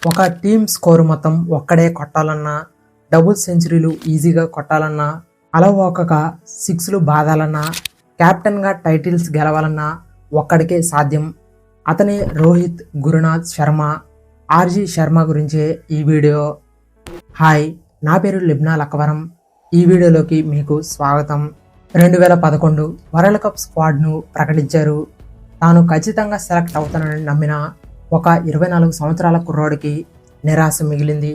ఒక team score మొత్తం ఒక్కడే కొట్టాలన్నా, డబుల్ సెంచరీలు ఈజీగా కొట్టాలన్నా, అలవోకక సిక్స్లు బాదాలన్నా, కెప్టెన్గా టైటిల్స్ గెలవాలన్నా ఒక్కడికే సాధ్యం. అతనే రోహిత్ గురునాథ్ శర్మ. ఆర్జీ శర్మ గురించే ఈ వీడియో. హాయ్, నా పేరు లిబ్నా లక్కవరం. ఈ వీడియోలోకి మీకు స్వాగతం. 2011 వరల్డ్ కప్ స్క్వాడ్ను ప్రకటించారు. తాను ఖచ్చితంగా సెలెక్ట్ అవుతానని నమ్మిన ఒక 24 సంవత్సరాల కుర్రోడికి నిరాశ మిగిలింది.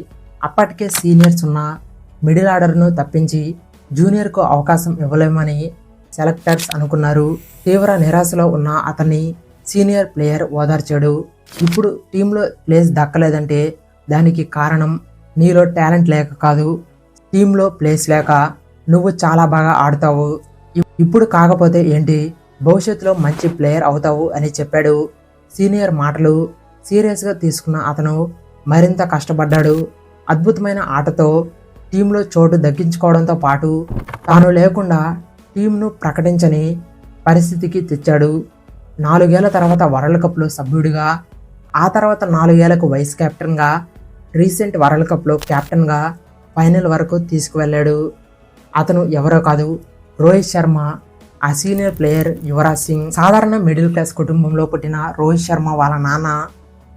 అప్పటికే సీనియర్స్ ఉన్న మిడిల్ ఆర్డర్ను తప్పించి జూనియర్కు అవకాశం ఇవ్వలేమని సెలెక్టర్స్ అనుకున్నారు. తీవ్ర నిరాశలో ఉన్న అతన్ని సీనియర్ ప్లేయర్ ఓదార్చాడు. ఇప్పుడు టీంలో ప్లేస్ దక్కలేదంటే దానికి కారణం నీలో టాలెంట్ లేక కాదు, టీంలో ప్లేస్ లేక. నువ్వు చాలా బాగా ఆడతావు, ఇప్పుడు కాకపోతే ఏంటి, భవిష్యత్తులో మంచి ప్లేయర్ అవుతావు అని చెప్పాడు. సీనియర్ మాటలు సీరియస్గా తీసుకున్న అతను మరింత కష్టపడ్డాడు. అద్భుతమైన ఆటతో టీంలో చోటు దక్కించుకోవడంతో పాటు తాను లేకుండా టీంను ప్రకటించని పరిస్థితికి తెచ్చాడు. 4 ఏళ్ల తర్వాత వరల్డ్ కప్లో సభ్యుడిగా, ఆ తర్వాత 4 ఏళ్లకు వైస్ కెప్టెన్గా, రీసెంట్ వరల్డ్ కప్లో కెప్టెన్గా ఫైనల్ వరకు తీసుకువెళ్ళాడు. అతను ఎవరో కాదు, రోహిత్ శర్మ. ఆ సీనియర్ ప్లేయర్ యువరాజ్ సింగ్. సాధారణ మిడిల్ క్లాస్ కుటుంబంలో పుట్టిన రోహిత్ శర్మ వాళ్ళ నాన్న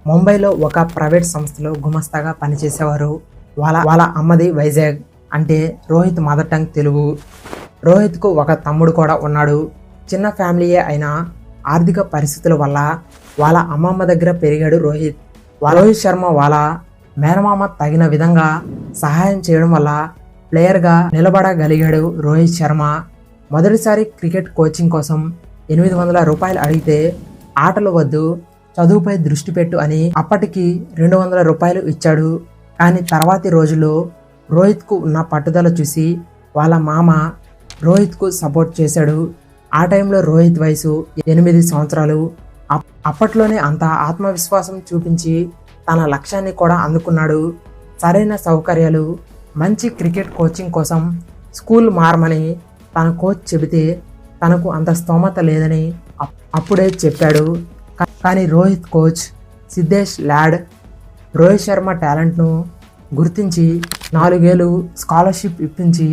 ముంబైలో ఒక ప్రైవేట్ సంస్థలో గుమస్తాగా పనిచేసేవారు. వాళ్ళ అమ్మది వైజాగ్. అంటే రోహిత్ మదర్ టంగ్ తెలుగు. రోహిత్కు ఒక తమ్ముడు కూడా ఉన్నాడు. చిన్న ఫ్యామిలీయే అయినా ఆర్థిక పరిస్థితుల వల్ల వాళ్ళ అమ్మమ్మ దగ్గర పెరిగాడు రోహిత్. రోహిత్ శర్మ వాళ్ళ మేనమామ తగిన విధంగా సహాయం చేయడం వల్ల ప్లేయర్గా నిలబడగలిగాడు రోహిత్ శర్మ. మొదటిసారి క్రికెట్ కోచింగ్ కోసం 800 రూపాయలు అడిగితే ఆటలు వద్దు, చదువుపై దృష్టి పెట్టు అని అప్పటికి 200 రూపాయలు ఇచ్చాడు. కానీ తర్వాతి రోజుల్లో రోహిత్కు ఉన్న పట్టుదల చూసి వాళ్ళ మామ రోహిత్కు సపోర్ట్ చేశాడు. ఆ టైంలో రోహిత్ వయసు 8 సంవత్సరాలు. అప్పట్లోనే అంత ఆత్మవిశ్వాసం చూపించి తన లక్ష్యాన్ని కూడా అందుకున్నాడు. సరైన సౌకర్యాలు, మంచి క్రికెట్ కోచింగ్ కోసం స్కూల్ మారమని తన కోచ్ చెబితే తనకు అంత స్తోమత లేదని అప్పుడే చెప్పాడు. కానీ రోహిత్ కోచ్ సిద్ధేష్ లాడ్ రోహిత్ శర్మ టాలెంట్ను గుర్తించి 4 ఏళ్ళు స్కాలర్షిప్ ఇప్పించి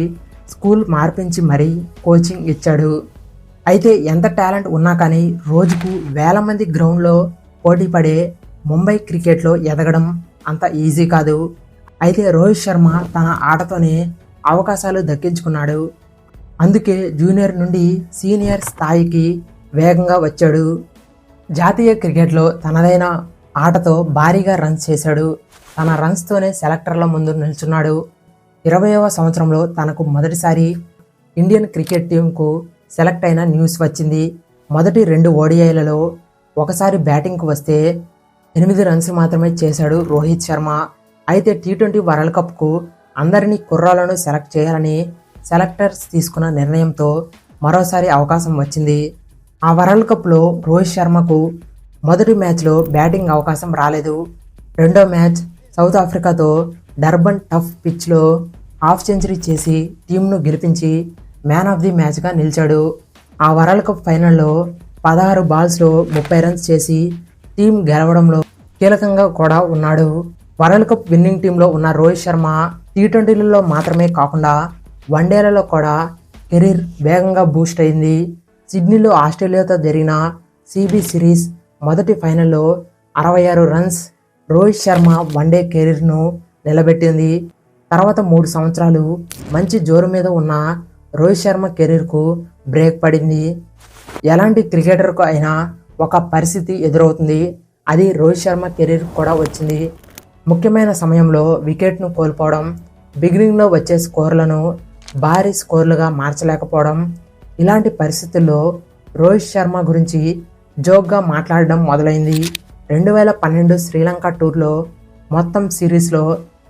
స్కూల్ మార్పించి మరీ కోచింగ్ ఇచ్చాడు. అయితే ఎంత టాలెంట్ ఉన్నా కానీ రోజుకు వేల మంది గ్రౌండ్లో పోటీ పడే ముంబై క్రికెట్లో ఎదగడం అంత ఈజీ కాదు. అయితే రోహిత్ శర్మ తన ఆటతోనే అవకాశాలు దక్కించుకున్నాడు. అందుకే జూనియర్ నుండి సీనియర్ స్థాయికి వేగంగా వచ్చాడు. జాతీయ క్రికెట్లో తనదైన ఆటతో భారీగా రన్స్ చేశాడు. తన రన్స్తోనే సెలెక్టర్ల ముందు నిల్చున్నాడు. 20వ సంవత్సరంలో తనకు మొదటిసారి ఇండియన్ క్రికెట్ టీంకు సెలెక్ట్ అయిన న్యూస్ వచ్చింది. మొదటి 2 ఓడిఐలలో ఒకసారి బ్యాటింగ్కు వస్తే 8 రన్స్ మాత్రమే చేశాడు రోహిత్ శర్మ. అయితే T20 వరల్డ్ కప్కు అందరినీ కుర్రాలను సెలెక్ట్ చేయాలని సెలెక్టర్స్ తీసుకున్న నిర్ణయంతో మరోసారి అవకాశం వచ్చింది. ఆ వరల్డ్ కప్లో రోహిత్ శర్మకు మొదటి మ్యాచ్లో బ్యాటింగ్ అవకాశం రాలేదు. రెండో మ్యాచ్ సౌత్ ఆఫ్రికాతో డర్బన్ టఫ్ పిచ్లో హాఫ్ సెంచరీ చేసి టీంను గెలిపించి మ్యాన్ ఆఫ్ ది మ్యాచ్గా నిలిచాడు. ఆ వరల్డ్ కప్ ఫైనల్లో 16 బాల్స్లో 30 రన్స్ చేసి టీం గెలవడంలో కీలకంగా కూడా ఉన్నాడు. వరల్డ్ కప్ విన్నింగ్ టీంలో ఉన్న రోహిత్ శర్మ T20లలో మాత్రమే కాకుండా వన్డేలలో కూడా కెరీర్ వేగంగా బూస్ట్ అయింది. సిడ్నీలో ఆస్ట్రేలియాతో జరిగిన CB సిరీస్ మొదటి ఫైనల్లో 66 రన్స్ రోహిత్ శర్మ వన్డే కెరీర్ను నిలబెట్టింది. తర్వాత 3 సంవత్సరాలు మంచి జోరు మీద ఉన్న రోహిత్ శర్మ కెరీర్కు బ్రేక్ పడింది. ఎలాంటి క్రికెటర్కు అయినా ఒక పరిస్థితి ఎదురవుతుంది. అది రోహిత్ శర్మ కెరీర్ కూడా వచ్చింది. ముఖ్యమైన సమయంలో వికెట్ను కోల్పోవడం, బిగినింగ్లో వచ్చే స్కోర్లను భారీ స్కోర్లుగా మార్చలేకపోవడం. ఇలాంటి పరిస్థితుల్లో రోహిత్ శర్మ గురించి జోక్గా మాట్లాడడం మొదలైంది. 2012 శ్రీలంక టూర్లో మొత్తం సిరీస్లో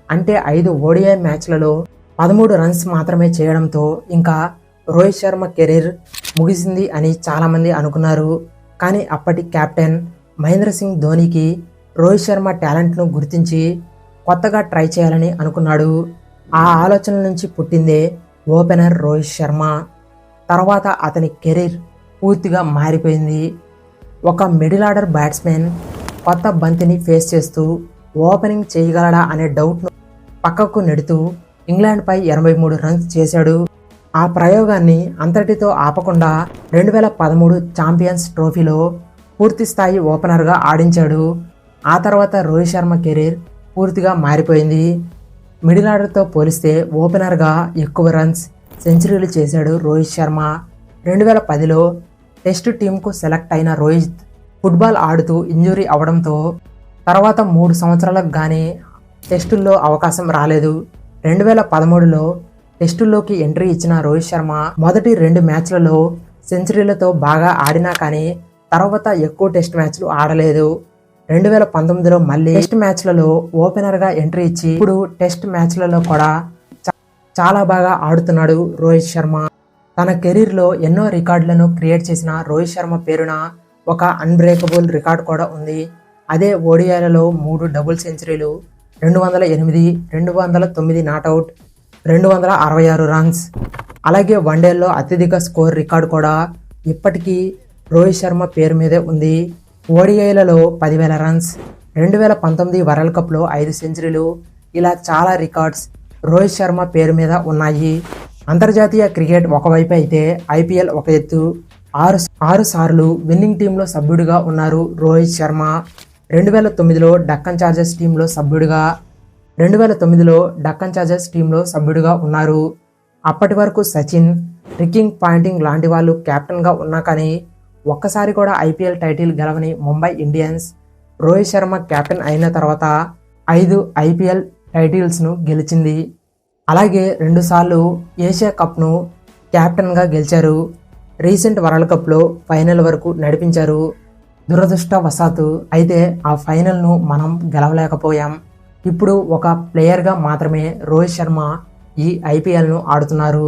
అంటే 5 ఓడిఐ మ్యాచ్లలో 13 రన్స్ మాత్రమే చేయడంతో ఇంకా రోహిత్ శర్మ కెరీర్ ముగిసింది అని చాలామంది అనుకున్నారు. కానీ అప్పటి కెప్టెన్ మహేంద్ర సింగ్ ధోనికి రోహిత్ శర్మ టాలెంట్ను గుర్తించి కొత్తగా ట్రై చేయాలని అనుకున్నాడు. ఆ ఆలోచన నుంచి పుట్టిందే ఓపెనర్ రోహిత్ శర్మ. తర్వాత అతని కెరీర్ పూర్తిగా మారిపోయింది. ఒక మిడిల్ ఆర్డర్ బ్యాట్స్మెన్ కొత్త బంతిని ఫేస్ చేస్తూ ఓపెనింగ్ చేయగలడా అనే డౌట్ను పక్కకు నెడుతూ ఇంగ్లాండ్పై 83 రన్స్ చేశాడు. ఆ ప్రయోగాన్ని అంతటితో ఆపకుండా 2013 ఛాంపియన్స్ ట్రోఫీలో పూర్తిస్థాయి ఓపెనర్గా ఆడించాడు. ఆ తర్వాత రోహిత్ శర్మ కెరీర్ పూర్తిగా మారిపోయింది. మిడిల్ ఆర్డర్తో పోలిస్తే ఓపెనర్గా ఎక్కువ రన్స్, సెంచరీలు చేశాడు రోహిత్ శర్మ. 2010లో టెస్ట్ టీంకు సెలెక్ట్ అయిన రోహిత్ ఫుట్బాల్ ఆడుతూ ఇంజురీ అవడంతో తర్వాత 3 సంవత్సరాలకు కానీ టెస్టుల్లో అవకాశం రాలేదు. 2013లో టెస్టుల్లోకి ఎంట్రీ ఇచ్చిన రోహిత్ శర్మ మొదటి 2 మ్యాచ్లలో సెంచరీలతో బాగా ఆడినా కానీ తర్వాత ఎక్కువ టెస్ట్ మ్యాచ్లు ఆడలేదు. 2019లో మళ్ళీ టెస్ట్ మ్యాచ్లలో ఓపెనర్గా ఎంట్రీ ఇచ్చి ఇప్పుడు టెస్ట్ మ్యాచ్లలో కూడా చాలా బాగా ఆడుతున్నాడు రోహిత్ శర్మ. తన కెరీర్లో ఎన్నో రికార్డులను క్రియేట్ చేసిన రోహిత్ శర్మ పేరున ఒక అన్బ్రేకబుల్ రికార్డు కూడా ఉంది. అదే ఓడిఐలలో 3 డబుల్ సెంచరీలు, 208, 209 నాట్అవుట్, 266 రన్స్. అలాగే వన్డేల్లో అత్యధిక స్కోర్ రికార్డు కూడా ఇప్పటికీ రోహిత్ శర్మ పేరు మీదే ఉంది. ఓడిఐలలో 10,000 రన్స్, 2019 వరల్డ్ కప్లో 5 సెంచరీలు, ఇలా చాలా రికార్డ్స్ రోహిత్ శర్మ పేరు మీద ఉన్నాయి. అంతర్జాతీయ క్రికెట్ ఒకవైపు అయితే ఐపీఎల్ ఒక ఎత్తు. 6 సార్లు విన్నింగ్ టీంలో సభ్యుడిగా ఉన్నారు రోహిత్ శర్మ. 2009లో డక్కన్ చార్జర్స్ టీంలో సభ్యుడిగా ఉన్నారు. అప్పటి వరకు సచిన్, రికింగ్ పాయింటింగ్ లాంటి వాళ్ళు కెప్టెన్గా ఉన్నా కానీ ఒక్కసారి కూడా ఐపీఎల్ టైటిల్ గెలవని ముంబై ఇండియన్స్ రోహిత్ శర్మ కెప్టెన్ అయిన తర్వాత 5 ఐపీఎల్ టైటిల్స్ను గెలిచింది. అలాగే 2 సార్లు ఏషియా కప్ను కెప్టెన్గా గెలిచారు. రీసెంట్ వరల్డ్ కప్లో ఫైనల్ వరకు నడిపించారు. దురదృష్టవశాత్తు అయితే ఆ ఫైనల్ను మనం గెలవలేకపోయాం. ఇప్పుడు ఒక ప్లేయర్గా మాత్రమే రోహిత్ శర్మ ఈ ఐపీఎల్ను ఆడుతున్నారు.